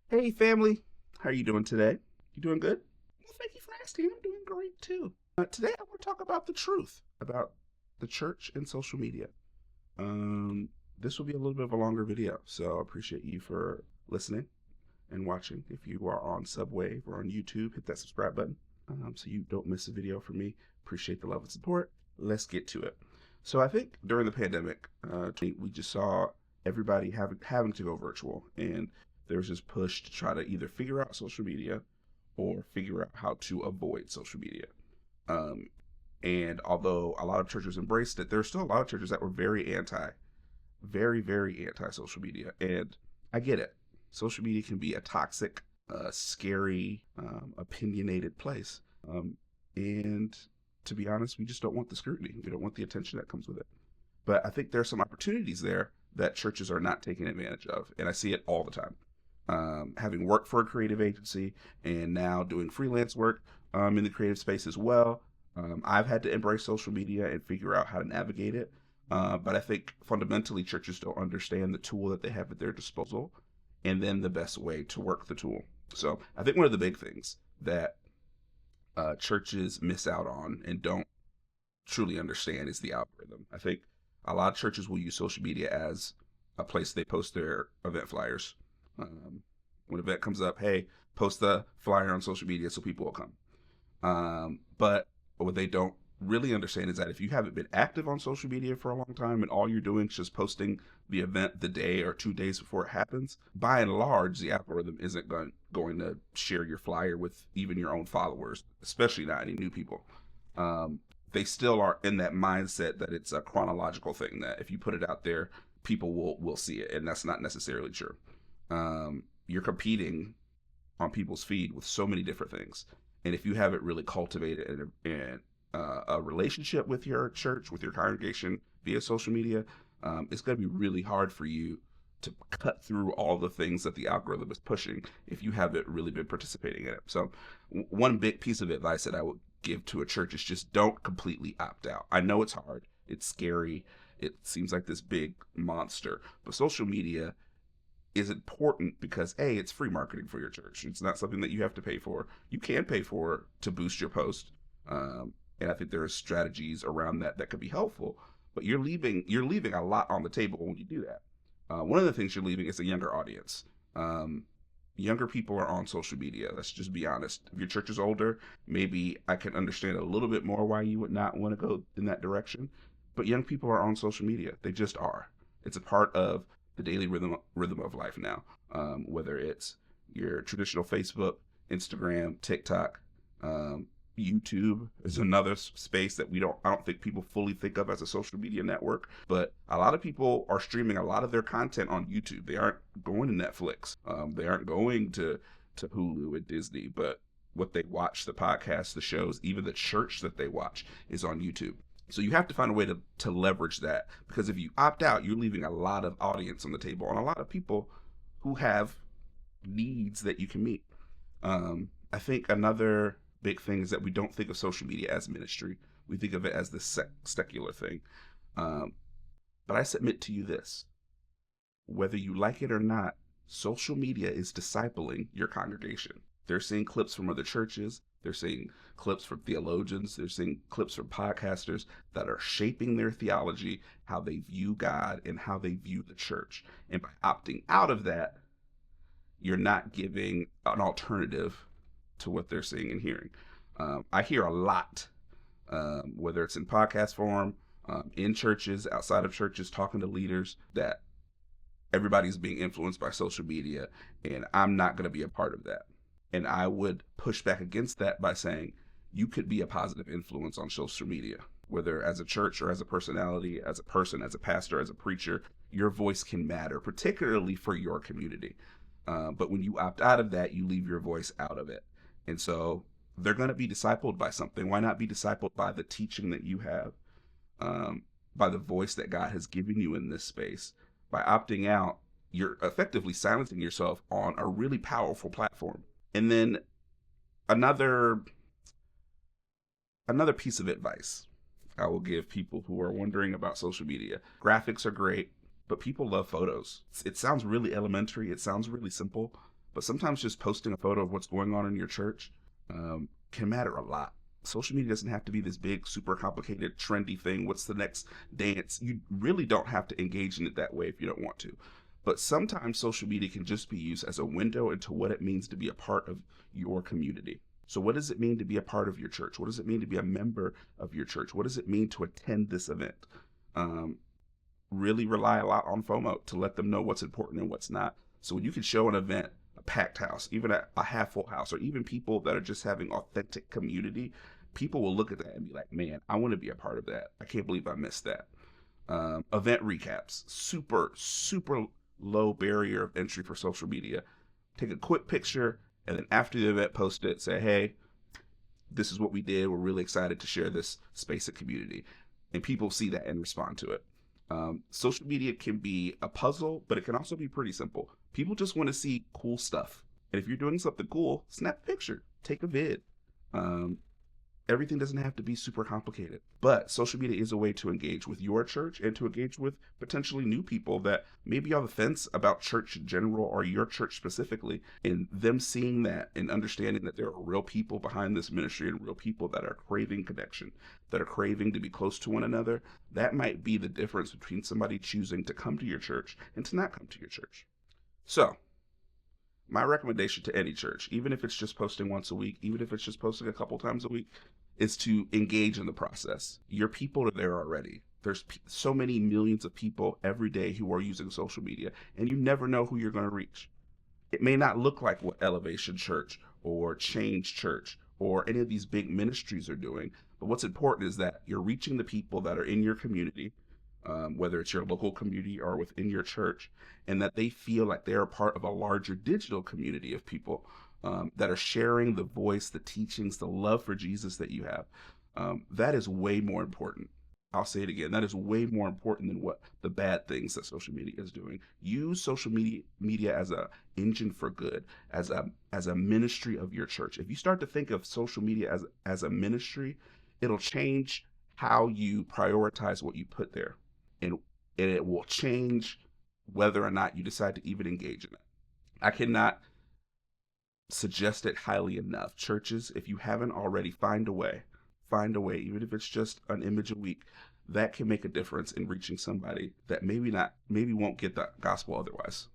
Hey family, how are you doing today? You doing good? Well, thank you for asking. I'm doing great too. Today I want to talk about the truth about the church and social media. Um, this will be a little bit of a longer video, so I appreciate you for listening and watching. If you are on Subwave or on YouTube, hit that subscribe button so you don't miss a video from me. Appreciate the love and support. Let's get to it. So I think during the pandemic, we just saw everybody having to go virtual, and there was this push to try to either figure out social media or figure out how to avoid social media. Um, and although a lot of churches embraced it, there are still a lot of churches that were very anti social media. And I get it. Social media can be a toxic, scary, opinionated place. And to be honest, we just don't want the scrutiny. We don't want the attention that comes with it. But I think there are some opportunities there that churches are not taking advantage of. And I see it all the time. Having worked for a creative agency and now doing freelance work in the creative space as well, I've had to embrace social media and figure out how to navigate it. But I think fundamentally, churches don't understand the tool that they have at their disposal and then the best way to work the tool. So I think one of the big things that churches miss out on and don't truly understand is the algorithm. I think a lot of churches will use social media as a place they post their event flyers. Um, when an event comes up, hey, post the flyer on social media so people will come. But what they don't really understand is that if you haven't been active on social media for a long time and all you're doing is just posting the event the day or 2 days before it happens, by and large, the algorithm isn't going to share your flyer with even your own followers, especially not any new people. Um, they still are in that mindset that it's a chronological thing, that if you put it out there, people will see it, and that's not necessarily true. You're competing on people's feed with so many different things. And if you haven't really cultivated a relationship with your church, with your congregation via social media, it's going to be really hard for you to cut through all the things that the algorithm is pushing if you haven't really been participating in it. So, one big piece of advice that I would give to a church is just don't completely opt out. I know it's hard, it's scary, it seems like this big monster, but social media is important because A, it's free marketing for your church. It's not something that you have to pay for. You can pay for to boost your post, and I think there are strategies around that that could be helpful. But you're leaving a lot on the table when you do that. One of the things you're leaving is a younger audience. Um, Younger people are on social media. Let's just be honest. If your church is older, maybe I can understand a little bit more why you would not want to go in that direction. But young people are on social media. They just are. It's a part of the daily rhythm of life now. Whether it's your traditional Facebook, Instagram, TikTok, um, YouTube is another space that I don't think people fully think of as a social media network. But a lot of people are streaming a lot of their content on YouTube. They aren't going to Netflix. They aren't going to Hulu and Disney. But what they watch, the podcasts, the shows, even the church that they watch is on YouTube. So you have to find a way to leverage that, because if you opt out, you're leaving a lot of audience on the table and a lot of people who have needs that you can meet. I think another big thing is that we don't think of social media as ministry. We think of it as this secular thing. Um, but I submit to you this: whether you like it or not, social media is discipling your congregation. They're seeing clips from other churches, they're seeing clips from theologians, they're seeing clips from podcasters that are shaping their theology, how they view God, and how they view the church. And by opting out of that, you're not giving an alternative to what they're seeing and hearing. I hear a lot, whether it's in podcast form, in churches, outside of churches, talking to leaders, that everybody's being influenced by social media, and I'm not going to be a part of that. And I would push back against that by saying you could be a positive influence on social media, whether as a church or as a personality, as a person, as a pastor, as a preacher. Your voice can matter, particularly for your community. But when you opt out of that, you leave your voice out of it. And so they're going to be discipled by something. Why not be discipled by the teaching that you have, um, by the voice that God has given you in this space? By opting out, you're effectively silencing yourself on a really powerful platform. And then another another piece of advice I will give people who are wondering about social media. Graphics are great, but people love photos. It sounds really elementary, it sounds really simple, but sometimes just posting a photo of what's going on in your church can matter a lot. Social media doesn't have to be this big, super complicated, trendy thing. What's the next dance? You really don't have to engage in it that way if you don't want to. But sometimes social media can just be used as a window into what it means to be a part of your community. So, what does it mean to be a part of your church? What does it mean to be a member of your church? What does it mean to attend this event? Um, really rely a lot on FOMO to let them know what's important and what's not. So, when you can show an event, a packed house, even a half full house, or even people that are just having authentic community, people will look at that and be like, man, I want to be a part of that. I can't believe I missed that. Event recaps, super low barrier of entry for social media. Take a quick picture, and then after the event, post it. Say, hey, this is what we did. We're really excited to share this space of community. And people see that and respond to it. Social media can be a puzzle, but it can also be pretty simple. People just want to see cool stuff. And if you're doing something cool, snap a picture, take a vid. Um, Everything doesn't have to be super complicated, but social media is a way to engage with your church and to engage with potentially new people that may be on the fence about church in general or your church specifically, and them seeing that and understanding that there are real people behind this ministry and real people that are craving connection, that are craving to be close to one another. That might be the difference between somebody choosing to come to your church and to not come to your church. So my recommendation to any church, even if it's just posting once a week, even if it's just posting a couple times a week, is to engage in the process. Your people are there already. There's so many millions of people every day who are using social media, and you never know who you're going to reach. It may not look like what Elevation Church or Change Church or any of these big ministries are doing, but what's important is that you're reaching the people that are in your community, whether it's your local community or within your church, and that they feel like they're a part of a larger digital community of people that are sharing the voice, the teachings, the love for Jesus that you have. That is way more important. I'll say it again. That is way more important than what the bad things that social media is doing. Use social media as a engine for good, as a ministry of your church. If you start to think of social media as a ministry, it'll change how you prioritize what you put there, and it will change whether or not you decide to even engage in it. I cannot suggest it highly enough. Churches, if you haven't already, find a way, even if it's just an image a week, that can make a difference in reaching somebody that maybe won't get the gospel otherwise.